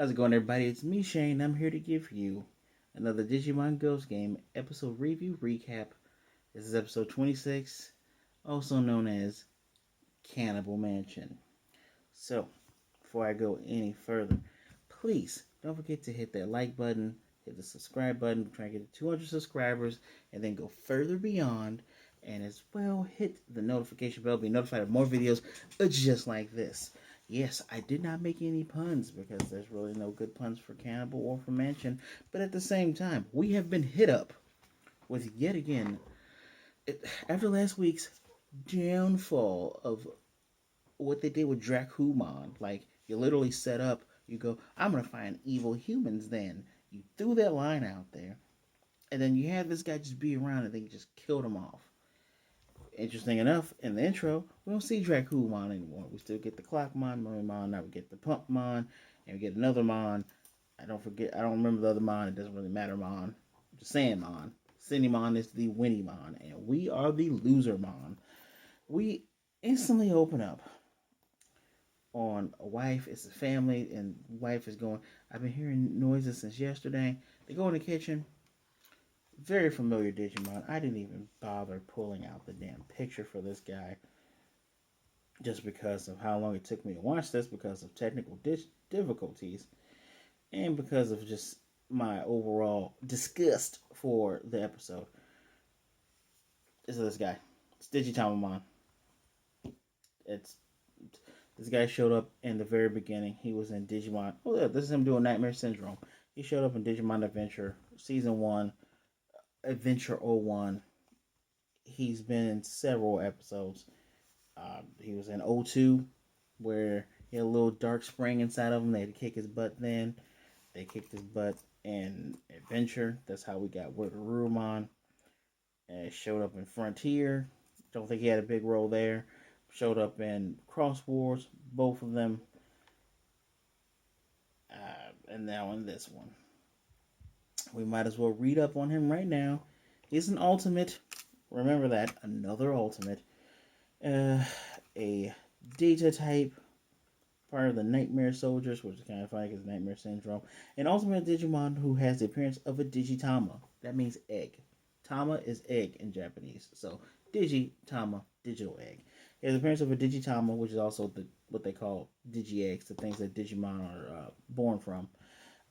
How's it going, everybody? It's me, Shane. I'm here to give you another Digimon Ghost Game episode review recap. This is episode 26, also known as Cannibal Mansion. So, before I go any further, please don't forget to hit that like button, hit the subscribe button, try to get to 200 subscribers, and then go further beyond. And as well, hit the notification bell, be notified of more videos just like this. Yes, I did not make any puns because there's really no good puns for Cannibal or for Mansion. But at the same time, we have been hit up with yet again, after last week's downfall of what they did with Dracumon. Like, you literally set up, you go, I'm going to find evil humans then. You threw that line out there. And then you had this guy just be around and they just killed him off. Interesting enough, in the intro, we don't see Dracumon anymore. We still get the Clockmon, Murraymon, now we get the Pumpmon, and we get another Mon. I don't remember the other Mon, it doesn't really matter Mon. The Sandmon. Cinnamon is the Winnymon, and we are the Losermon. We instantly open up on a wife, it's a family, and wife is going, I've been hearing noises since yesterday. They go in the kitchen, very familiar Digimon. I didn't even bother pulling out the damn picture for this guy just because of how long it took me to watch this, because of technical difficulties, and because of just my overall disgust for the episode. This is this guy. It's Digitamamon. It's This guy showed up in the very beginning. He was in Digimon. Oh yeah, this is him doing Nightmare Syndrome. He showed up in Digimon Adventure Season 1, Adventure 01. He's been in several episodes. He was in 02, where he had a little dark spring inside of him. They had to kick his butt then. They kicked his butt in Adventure. That's how we got Wururumon. Showed up in Frontier. Don't think he had a big role there. Showed up in Cross Wars, both of them. And now in this one. We might as well read up on him right now. He's an ultimate. Remember that. Another ultimate. A data type. Part of the Nightmare Soldiers, which is kind of funny because Nightmare Syndrome. An ultimate Digimon who has the appearance of a Digitama. That means egg. Tama is egg in Japanese. So, Digitama, digital egg. He has the appearance of a Digitama, which is also what they call Digi-eggs, the things that Digimon are born from.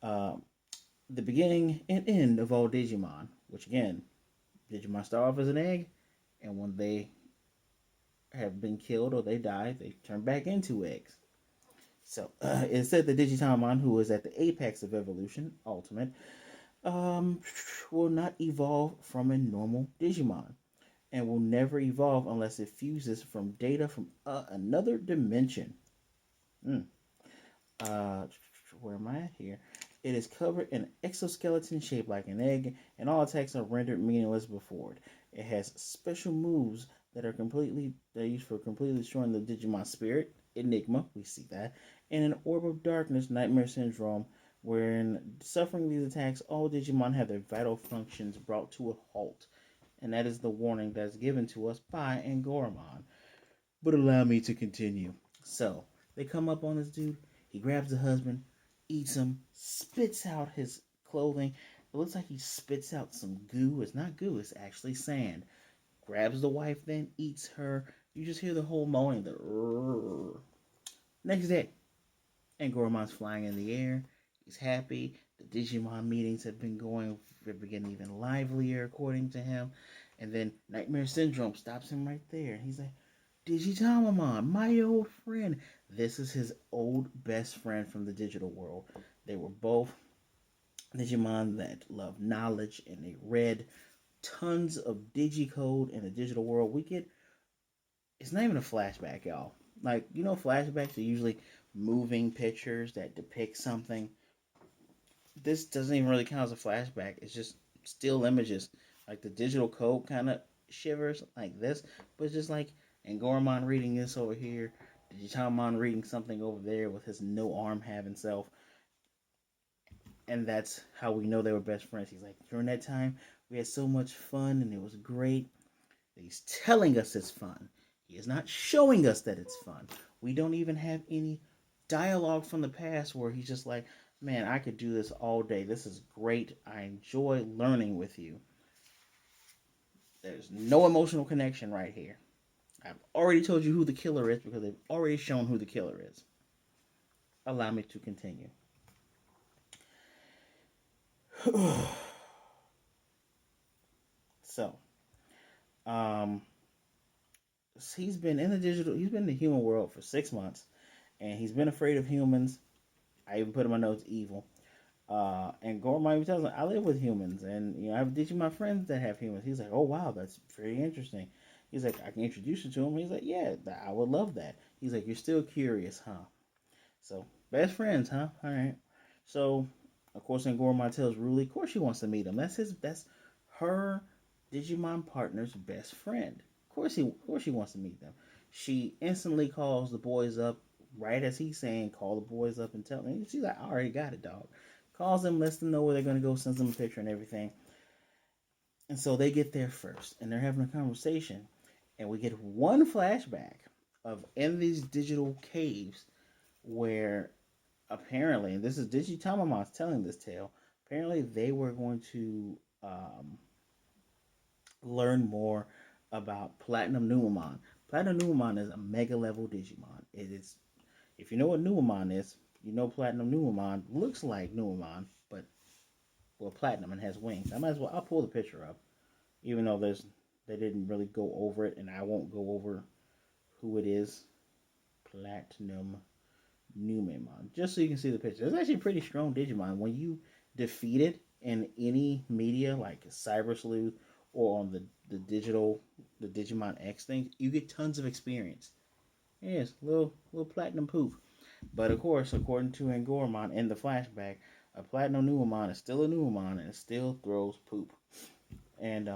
The beginning and end of all Digimon, which again, Digimon start off as an egg, and when they have been killed or they die, they turn back into eggs. So, it said the Digitamon, who is at the apex of evolution, ultimate, will not evolve from a normal Digimon, and will never evolve unless it fuses from data from another dimension. Where am I at here? It is covered in exoskeleton shaped like an egg, and all attacks are rendered meaningless before it. It has special moves that are used for completely destroying the Digimon spirit. Enigma, we see that, and an orb of darkness, Nightmare Syndrome, wherein suffering these attacks, all Digimon have their vital functions brought to a halt. And that is the warning that's given to us by Angoramon. But allow me to continue. So, they come up on this dude, he grabs the husband, eats him, spits out his clothing. It looks like he spits out some goo. It's not goo, it's actually sand. Grabs the wife, then eats her. You just hear the whole moaning. Next day, Angoromon's flying in the air. He's happy. The Digimon meetings have been getting even livelier, according to him. And then Nightmare Syndrome stops him right there. He's like, Digitamamon, my old friend. This is his old best friend from the digital world. They were both Digimon that loved knowledge, and they read tons of digicode in the digital world. It's not even a flashback, y'all. Like, flashbacks are usually moving pictures that depict something. This doesn't even really count as a flashback. It's just still images. Like, the digital code kind of shivers like this, but it's just like Angoromon reading this over here, Digitamon reading something over there with his no arm having self. And that's how we know they were best friends. He's like, during that time, we had so much fun and it was great. He's telling us it's fun. He is not showing us that it's fun. We don't even have any dialogue from the past where he's just like, man, I could do this all day. This is great. I enjoy learning with you. There's no emotional connection right here. I've already told you who the killer is because they've already shown who the killer is. Allow me to continue. So, um, he's been in the digital, he's been in the human world for 6 months, and he's been afraid of humans. I even put in my notes evil. And Gorma even tells him, I live with humans, and I have Digimon friends that have humans. He's like, oh wow, that's very interesting. He's like, I can introduce you to him. He's like, yeah, I would love that. He's like, you're still curious, huh? So best friends, huh? All right. So of course, then Gorma tells Ruli, of course she wants to meet him. That's her Digimon partner's best friend. Of course she wants to meet them. She instantly calls the boys up right as he's saying, call the boys up and tell them. She's like, I already got it, dog. Calls them, lets them know where they're gonna go, sends them a picture and everything. And so they get there first, and they're having a conversation, and we get one flashback of in these digital caves where apparently, and this is Digitamamon's telling this tale. Apparently, they were going to learn more about Platinum Numamon. Platinum Numamon is a mega level Digimon. It is, if you know what Numamon is, you know Platinum Numamon looks like Numamon, but well, platinum and has wings. I might as well. I'll pull the picture up, even though they didn't really go over it, and I won't go over who it is. Platinum Numamon, just so you can see the picture. It's actually a pretty strong Digimon. When you defeat it in any media like Cyber Sleuth or on the Digimon X thing, you get tons of experience. Yes, little platinum poop. But of course, according to Angormon in the flashback, a platinum Numamon is still a Numamon and it still throws poop. And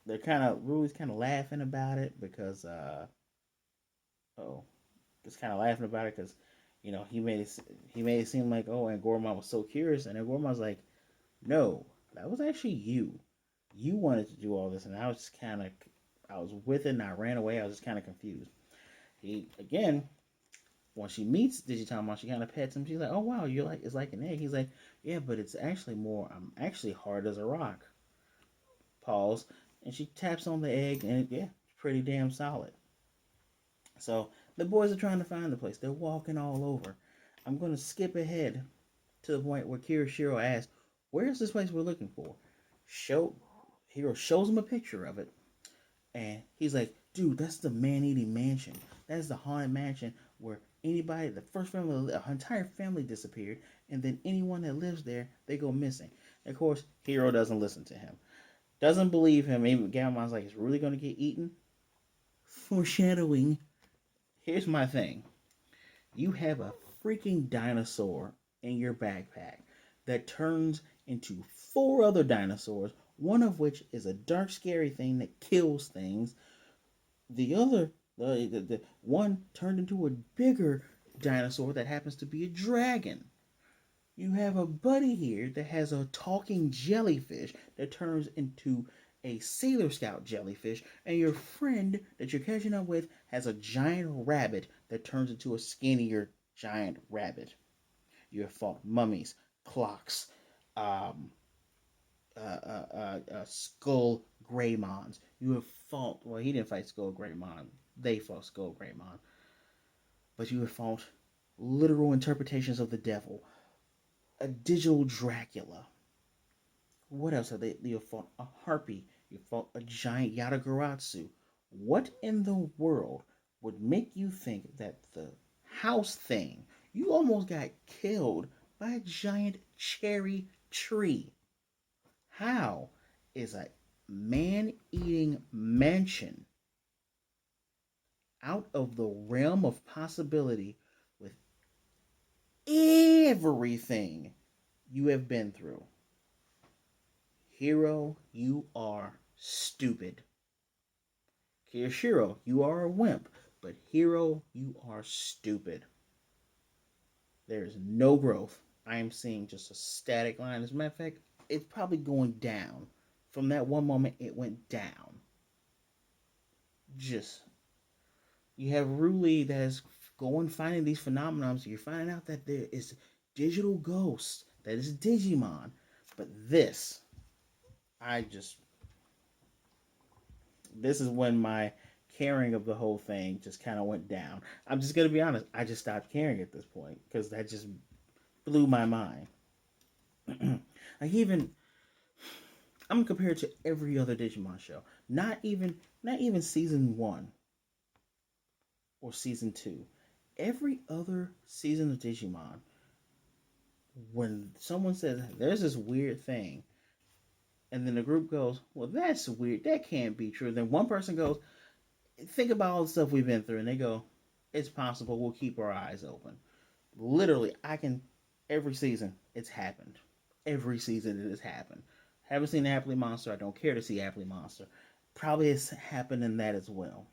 they're kind of Rui's kind of laughing about it because oh, just kind of laughing about it because he made it seem like, oh, and Gormon was so curious, and then Gormon's like, no, that was actually you. You wanted to do all this, and I was just kind of, I was with it, and I ran away. I was just kind of confused. He again, when she meets Digitamon, she kind of pets him. She's like, oh wow, you're like, it's like an egg. He's like, yeah, but it's actually more. I'm actually hard as a rock. Pause, and she taps on the egg, and yeah, it's pretty damn solid. So the boys are trying to find the place. They're walking all over. I'm going to skip ahead to the point where Kiyoshiro asks, where's this place we're looking for? Show Hiro shows him a picture of it, and he's like, dude, that's the man-eating mansion. That's the haunted mansion where anybody, the first family, the entire family disappeared, and then anyone that lives there, they go missing. And of course, Hiro doesn't listen to him. Doesn't believe him. Even Gamon's like, it's really going to get eaten? Foreshadowing. Here's my thing. You have a freaking dinosaur in your backpack that turns into four other dinosaurs, one of which is a dark, scary thing that kills things. The other, the one turned into a bigger dinosaur that happens to be a dragon. You have a buddy here that has a talking jellyfish that turns into a Sailor Scout jellyfish, and your friend that you're catching up with has a giant rabbit that turns into a skinnier giant rabbit. You have fought mummies, clocks, um, Skull Greymons. You have fought, well, he didn't fight Skull Greymon, they fought Skull Greymon. But you have fought literal interpretations of the devil, a digital Dracula. What else have they? You fought a harpy. You fought a giant Yatagarasu. What in the world would make you think that the house thing, you almost got killed by a giant cherry tree? How is a man eating mansion out of the realm of possibility with everything you have been through? Hiro, you are stupid. Kiyoshiro, you are a wimp. But Hiro, you are stupid. There is no growth. I am seeing just a static line. As a matter of fact, it's probably going down. From that one moment, it went down. Just, you have Ruli that has going finding these phenomenons. You're finding out that there is digital ghosts, that is Digimon. But I just, this is when my caring of the whole thing just kind of went down. I'm just gonna be honest. I just stopped caring at this point because that just blew my mind. Like even I'm gonna compare it to every other Digimon show. Not even season one or season two. Every other season of Digimon, when someone says there's this weird thing, and then the group goes, "Well, that's weird. That can't be true." Then one person goes, "Think about all the stuff we've been through," and they go, "It's possible. We'll keep our eyes open." Literally, I can. Every season, it's happened. Every season, it has happened. Haven't seen Happily Monster. I don't care to see Happily Monster. Probably has happened in that as well.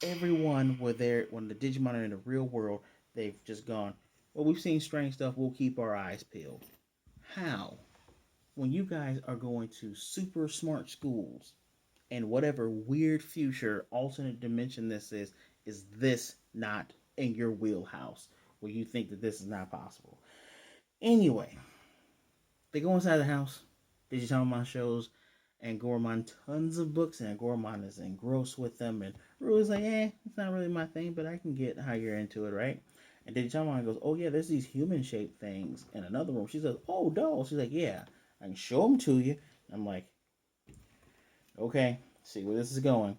Everyone were there when the Digimon are in the real world. They've just gone. Well, we've seen strange stuff. We'll keep our eyes peeled. How? When you guys are going to super smart schools and whatever weird future alternate dimension is this not in your wheelhouse where you think that this is not possible? Anyway, they go inside the house. Digimon shows and Gorman tons of books, and Gorman is engrossed with them. And Rue's like, it's not really my thing, but I can get how you're into it, right? And Digimon goes, oh yeah, there's these human shaped things in another room. She says, oh, dolls. She's like, yeah, I can show them to you. I'm like, okay, see where this is going.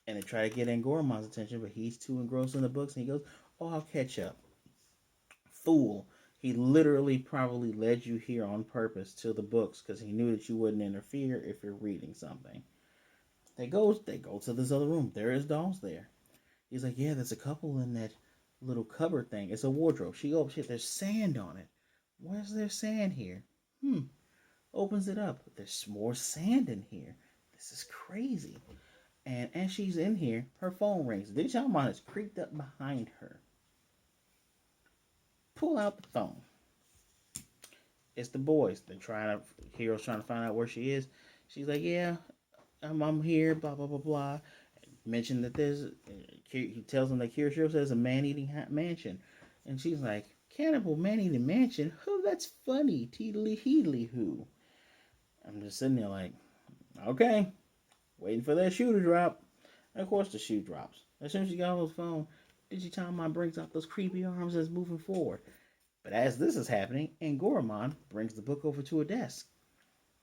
And they try to get Angormon's attention, but he's too engrossed in the books. And he goes, oh, I'll catch up. Fool. He literally probably led you here on purpose to the books because he knew that you wouldn't interfere if you're reading something. They go to this other room. There is dolls there. He's like, yeah, there's a couple in that little cupboard thing. It's a wardrobe. She goes, shit, there's sand on it. Why is there sand here? Opens it up. There's more sand in here. This is crazy. And as she's in here, her phone rings. Digimon is creeped up behind her. Pull out the phone. It's the boys. Hiro's trying to find out where she is. She's like, yeah, I'm here, blah, blah, blah, blah. Mention that he tells him that Kiyoshiro says a man-eating mansion. And she's like, cannibal man-eating mansion? Oh, that's funny. Teedly heedly who. I'm just sitting there like, okay, waiting for that shoe to drop. And of course the shoe drops. As soon as she got on the phone, Digitamon brings out those creepy arms that's moving forward. But as this is happening, Angoromon brings the book over to a desk.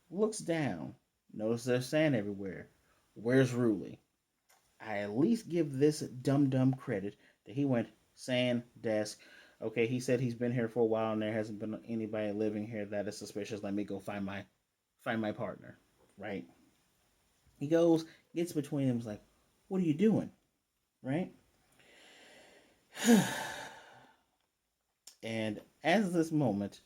Looks down. Notices there's sand everywhere. Where's Ruli? I at least give this dum-dum credit that he went sand, desk. Okay, he said he's been here for a while and there hasn't been anybody living here that is suspicious. Let me go find my partner. Right? He goes, gets between them, is like, what are you doing? Right? And as this moment,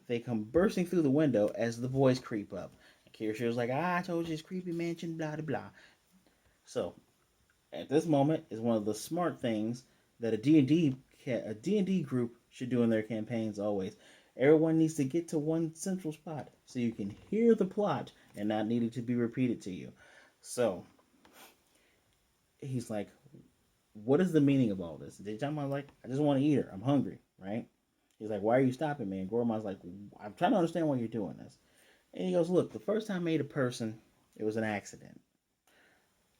they come bursting through the window as the boys creep up. And Kirishio's like, I told you it's creepy mansion, blah, blah, blah. So, at this moment is one of the smart things that a D&D group should do in their campaigns always. Everyone needs to get to one central spot so you can hear the plot and not need it to be repeated to you. So, he's like, what is the meaning of all this? Digimon's like, I just want to eat her. I'm hungry, right? He's like, why are you stopping me? And Goromon's like, I'm trying to understand why you're doing this. And he goes, look, the first time I made a person, it was an accident.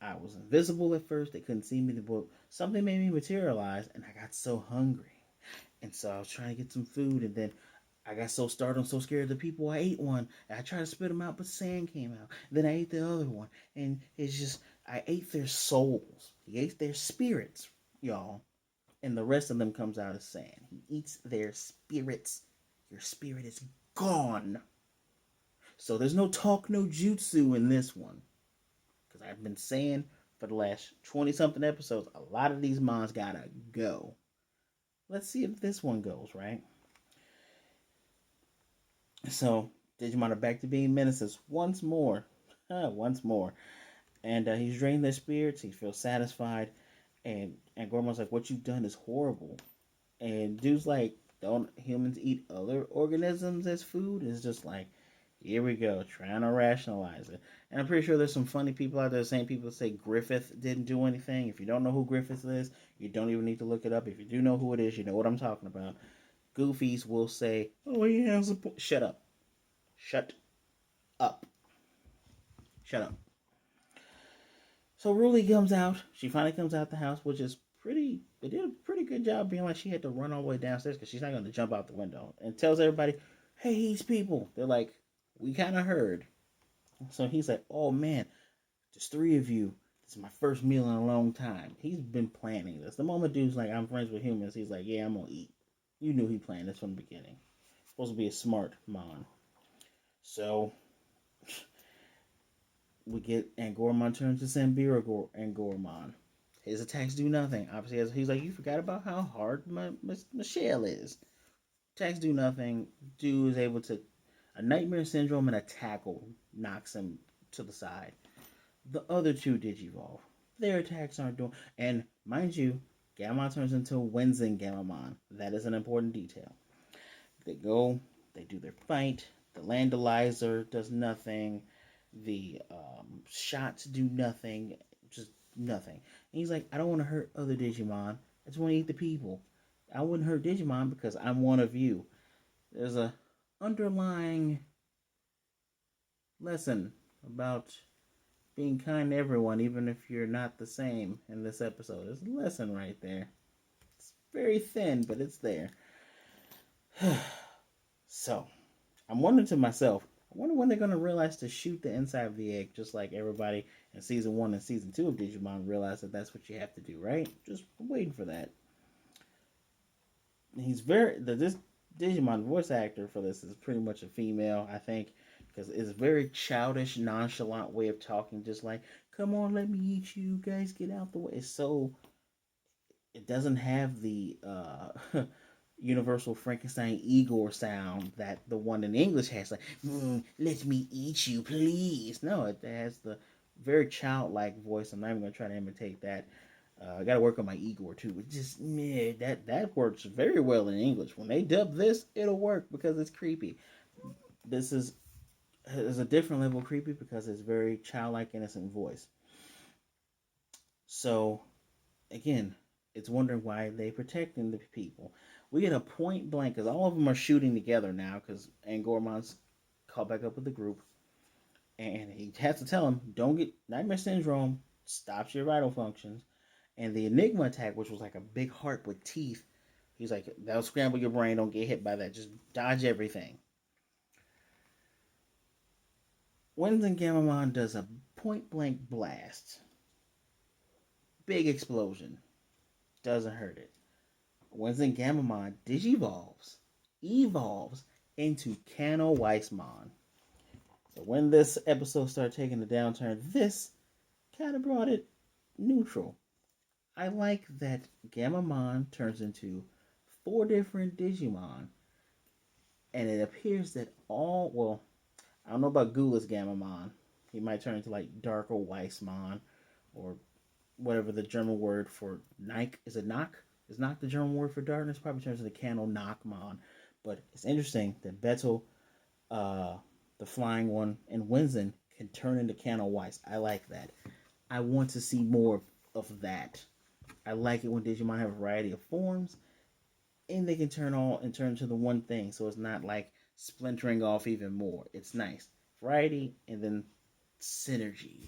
I was invisible at first. They couldn't see me. Something made me materialize, and I got so hungry. And so I was trying to get some food, and then I got so startled, so scared of the people. I ate one, and I tried to spit them out, but sand came out. Then I ate the other one, and it's just, I ate their souls. He ate their spirits, y'all. And the rest of them comes out as sand. He eats their spirits. Your spirit is gone. So there's no talk, no jutsu in this one. Because I've been saying for the last 20-something episodes, a lot of these mons gotta go. Let's see if this one goes, right? So, Digimon are back to being menaces once more. Once more. And he's drained their spirits. He feels satisfied. And Gormon's like, what you've done is horrible. And dude's like, don't humans eat other organisms as food? It's just like, Here we go, trying to rationalize it. And I'm pretty sure there's some funny people out there. The same people say Griffith didn't do anything. If you don't know who Griffith is, you don't even need to look it up. If you do know who it is, you know what I'm talking about. Goofies will say, "Oh, he has a point." Shut up. Shut up. Shut up. So Ruli comes out. She finally comes out the house, which is pretty. They did a pretty good job being like she had to run all the way downstairs because she's not going to jump out the window. And tells everybody, "Hey, he's people." They're like, "We kind of heard." So he's like, "Oh man, just three of you. This is my first meal in a long time." He's been planning this. The moment dude's like, "I'm friends with humans," he's like, "Yeah, I'm gonna eat." You knew he planned this from the beginning. Supposed to be a smart mon. So we get Angormon turns to Sambira Angormon. His attacks do nothing. Obviously, he's like, "You forgot about how hard my shell is." Attacks do nothing. Dude is able to a nightmare syndrome and a tackle knocks him to the side. The other two Digivolve. Their attacks aren't doing. And mind you, Gammamon turns into Wenzen Gammamon. That is an important detail. They go, they do their fight. The Landalizer does nothing. The shots do nothing. Just nothing. And he's like, "I don't want to hurt other Digimon. I just want to eat the people. I wouldn't hurt Digimon because I'm one of you." There's a underlying lesson about being kind to everyone, even if you're not the same in this episode. There's a lesson right there. It's very thin, but it's there. So, I'm wondering to myself, I wonder when they're going to realize to shoot the inside of the egg, just like everybody in season 1 and season 2 of Digimon realized that that's what you have to do, right? Just waiting for that. This Digimon voice actor for this is pretty much a female, I think, because it's a very childish, nonchalant way of talking, just like, "Come on, let me eat you, guys, get out the way." It's so, it doesn't have the universal Frankenstein Igor sound that the one in English has, like, "Let me eat you, please." No, it has the very childlike voice. I'm not even going to try to imitate that. I got to work on my Igor too. It just that works very well in English. When they dub this, it'll work because it's creepy. This is a different level of creepy because it's very childlike, innocent voice. So again, it's wondering why they protecting the people. We get a point blank because all of them are shooting together now because Angormon's caught back up with the group, and he has to tell him, "Don't get nightmare syndrome. Stops your vital functions." And the Enigma attack, which was like a big heart with teeth, he's like, "That'll scramble your brain. Don't get hit by that. Just dodge everything." Wenzen Gammamon does a point blank blast. Big explosion. Doesn't hurt it. Wenzen Gammamon evolves into Kano Weissmon. So when this episode started taking a downturn, this kind of brought it neutral. I like that Gammamon turns into 4 different Digimon, and it appears that I don't know about Gula's Gammamon. He might turn into like Darker Weissmon, or whatever the German word for Nike is. It Knock? Is Knock the German word for darkness? Probably turns into Cano Knockmon. But it's interesting that Betel, the flying one, and Wenzen can turn into Cano Weiss. I like that. I want to see more of that. I like it when Digimon have a variety of forms, and they can turn into the one thing, so it's not like splintering off even more. It's nice variety and then synergy.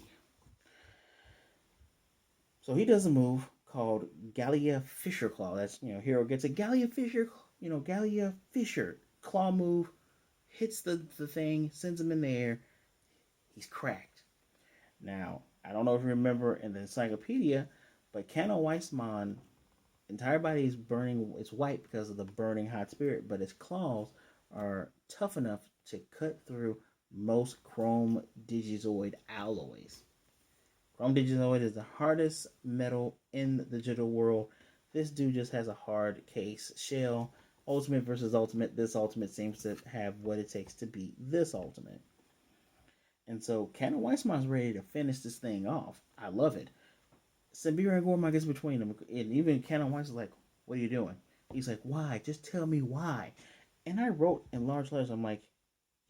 So he does a move called Gallia Fisher Claw. That's, Hiro gets a Gallia Fisher, Gallia Fisher claw move, hits the thing, sends him in the air. He's cracked. Now, I don't know if you remember in the encyclopedia, but Kano Weissmon entire body is burning. It's white because of the burning hot spirit, but its claws are tough enough to cut through most chrome digizoid alloys. Chrome digizoid is the hardest metal in the digital world. This dude just has a hard case shell. Ultimate versus ultimate. This ultimate seems to have what it takes to beat this ultimate. And so Canon Weissman's ready to finish this thing off. I love it. Sabir and Gorma gets between them. And even Canon Weiss is like, "What are you doing?" He's like, "Why? Just tell me why." And I wrote in large letters, I'm like,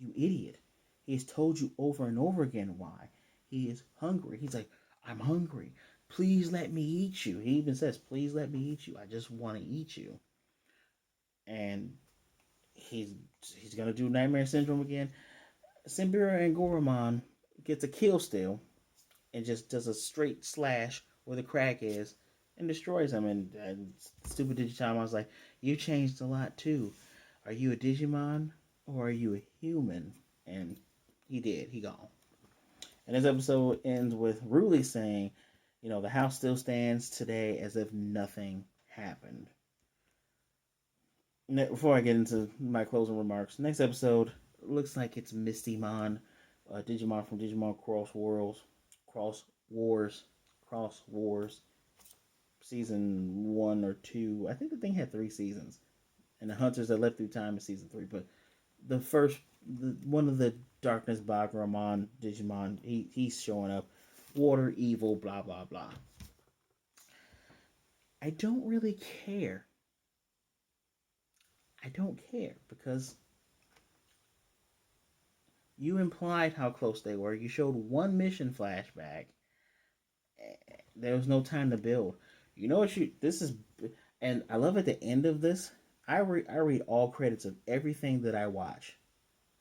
"You idiot." He's told you over and over again why. He is hungry. He's like, I'm hungry. Please let me eat you. He even says, please let me eat you. I just want to eat you. And he's he's gonna do Nightmare Syndrome again. Simbira and Goramon gets a kill steal and just does a straight slash where the crack is and destroys him. And stupid Digimon was like, you changed a lot too. Are you a Digimon or are you a human? And he did. He gone. And this episode ends with Ruli saying, the house still stands today as if nothing happened. Before I get into my closing remarks, next episode looks like it's Mistymon, Digimon from Digimon Cross Wars, season 1 or 2. I think the thing had 3 seasons, and the Hunters that left through time is season 3. But the first, one of the Darkness Bagramon Digimon, he's showing up. Water, evil, blah blah blah. I don't really care. I don't care because you implied how close they were. You showed one mission flashback. There was no time to build. You know what this is, and I love at the end of this. I read all credits of everything that I watch.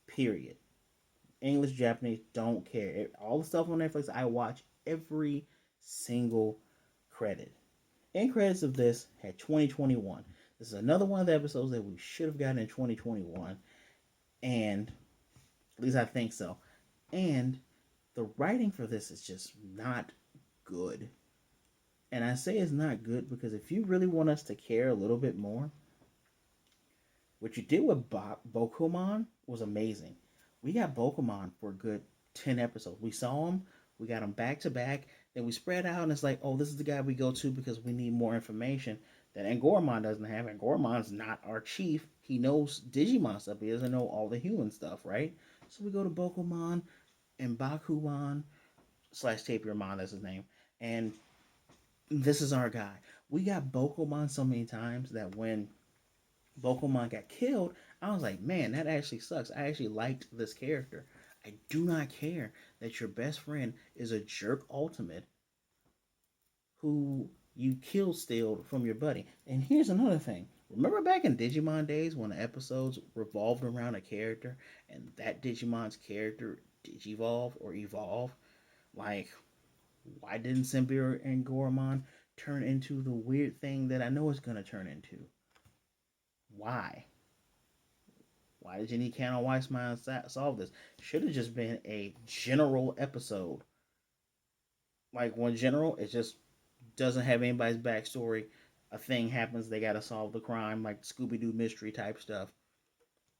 Period. English, Japanese, don't care. All the stuff on Netflix, I watch every single credit. End credits of this had 2021. This is another one of the episodes that we should have gotten in 2021, and at least I think so. And the writing for this is just not good. And I say it's not good because if you really want us to care a little bit more, what you did with Bokumon was amazing. We got Bokumon for a good 10 episodes. We saw him, we got him back to back, then we spread out, and it's like, oh, this is the guy we go to because we need more information that Angoramon doesn't have. Angoramon's not our chief. He knows Digimon stuff, he doesn't know all the human stuff, right? So we go to Bokumon and Bakuman slash Tapirmon, that's his name. And this is our guy. We got Bokumon so many times that when Bokumon got killed, I was like, man, that actually sucks. I actually liked this character. I do not care that your best friend is a jerk ultimate who you kill stealed from your buddy. And here's another thing. Remember back in Digimon days when the episodes revolved around a character and that Digimon's character digivolve or evolve? Like, why didn't Simbir and Goramon turn into the weird thing that I know it's going to turn into? Why? Why did you need Canon Weissman solve this? Should have just been a general episode. Like one general, it just doesn't have anybody's backstory. A thing happens, they gotta solve the crime, like Scooby Doo mystery type stuff.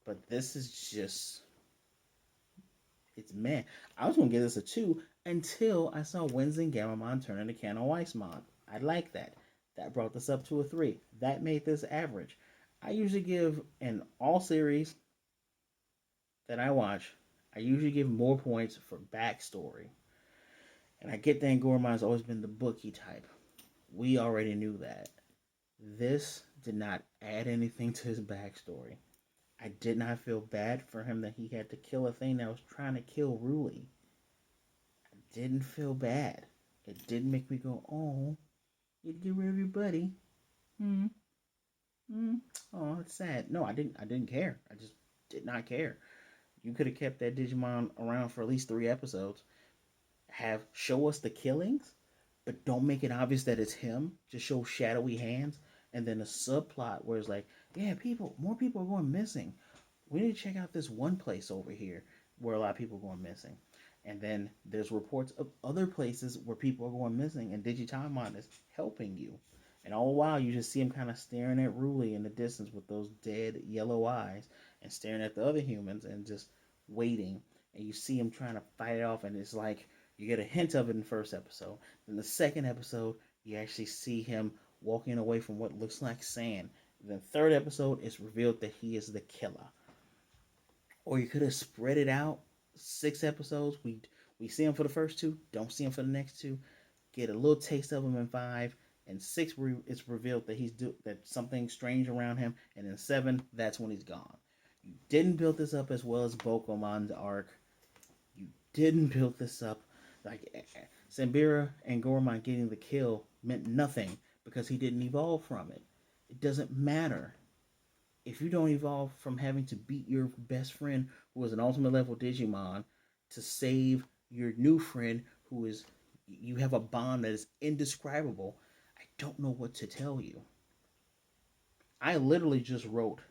But this is just, it's man. I was gonna give this a 2 until I saw Wednesday Gamamon turn into Canon Weissman. I like that. That brought this up to a 3. That made this average. I usually give in all series that I watch, I usually give more points for backstory. And I get that Goramon's always been the bookie type. We already knew that. This did not add anything to his backstory. I did not feel bad for him that he had to kill a thing that was trying to kill Ruli. I didn't feel bad. It didn't make me go, oh, you'd get rid of your buddy. Hmm. Hmm. Oh, it's sad. No, I didn't. I didn't care. I just did not care. You could have kept that Digimon around for at least 3 episodes. Show us the killings, but don't make it obvious that it's him. Just show shadowy hands, and then a subplot where it's like, yeah, more people are going missing. We need to check out this one place over here where a lot of people are going missing. And then there's reports of other places where people are going missing, and Digitamon is helping you. And all the while, you just see him kind of staring at Ruli in the distance with those dead yellow eyes, and staring at the other humans, and just waiting. And you see him trying to fight it off, and it's like you get a hint of it in the first episode. Then the second episode, you actually see him walking away from what looks like sand. Then the third episode, it's revealed that he is the killer. Or you could have spread it out 6 episodes. We see him for the first 2, don't see him for the next 2. Get a little taste of him in 5, and 6 it's revealed that that something strange around him, and in 7 that's when he's gone. You didn't build this up as well as Bokumon's arc. didn't build this up. Like Sambira and Gorman getting the kill meant nothing because he didn't evolve from it. It doesn't matter. If you don't evolve from having to beat your best friend who is an ultimate level Digimon to save your new friend who is you have a bond that is indescribable, I don't know what to tell you. I literally just wrote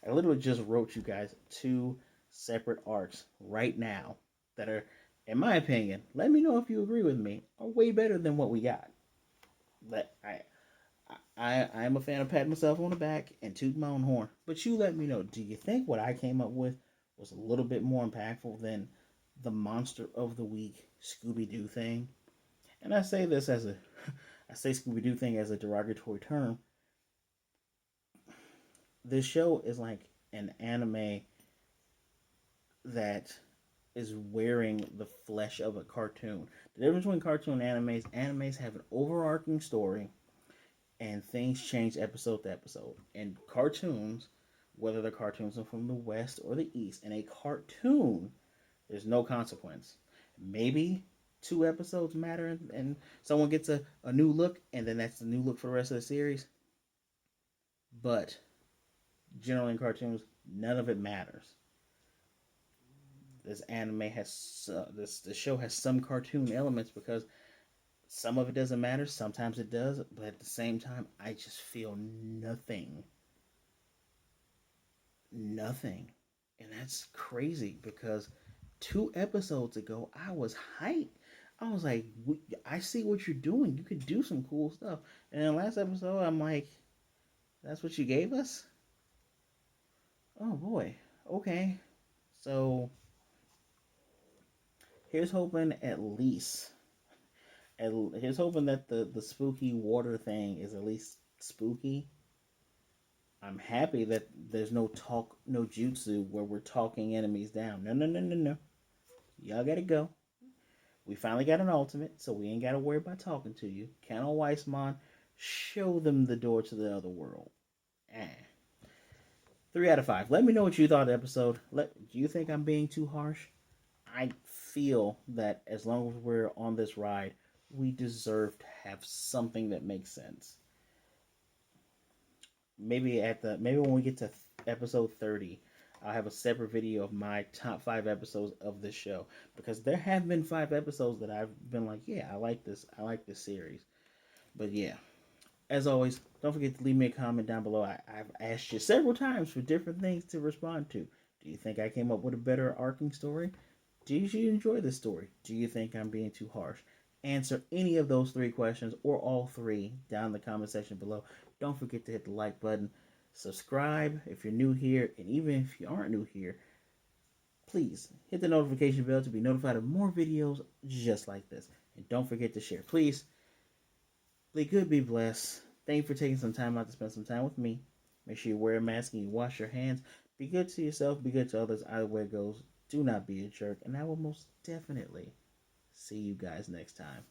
I literally just wrote you guys two separate arcs right now that are, in my opinion, let me know if you agree with me, are way better than what we got. But I am a fan of patting myself on the back and tooting my own horn. But you let me know. Do you think what I came up with was a little bit more impactful than the Monster of the Week Scooby Doo thing? And I say this as a I say Scooby Doo thing as a derogatory term. This show is like an anime that is wearing the flesh of a cartoon. The difference between cartoon and animes have an overarching story and things change episode to episode. And cartoons, whether the cartoons are from the West or the East, in a cartoon, there's no consequence. Maybe two episodes matter and someone gets a new look, and then that's the new look for the rest of the series. But generally in cartoons, none of it matters. This anime has this show has some cartoon elements because some of it doesn't matter. Sometimes it does, but at the same time, I just feel nothing, nothing, and that's crazy because 2 episodes ago I was hyped. I was like, I see what you're doing. You could do some cool stuff. And then last episode, I'm like, that's what you gave us? Oh boy. Okay. So here's hoping at least here's hoping that the spooky water thing is at least spooky. I'm happy that there's no jutsu where we're talking enemies down. No, no, no, no, no. Y'all gotta go. We finally got an ultimate, so we ain't gotta worry about talking to you. Count on Weissmon, show them the door to the other world. Eh. 3 out of 5. Let me know what you thought of the episode. Do you think I'm being too harsh? I feel that as long as we're on this ride, we deserve to have something that makes sense. Maybe when we get to episode 30, I'll have a separate video of my top 5 episodes of this show because there have been 5 episodes that I've been like, yeah, I like this. I like this series. But yeah, as always, don't forget to leave me a comment down below. I've asked you several times for different things to respond to. Do you think I came up with a better arcing story? Did you enjoy the story? Do you think I'm being too harsh? Answer any of those 3 questions or all 3 down in the comment section below. Don't forget to hit the like button, subscribe if you're new here, and even if you aren't new here, please hit the notification bell to be notified of more videos just like this. And don't forget to share. Please, be good, be blessed. Thank you for taking some time out to spend some time with me. Make sure you wear a mask and you wash your hands. Be good to yourself, be good to others. Either way it goes, do not be a jerk. And I will most definitely see you guys next time.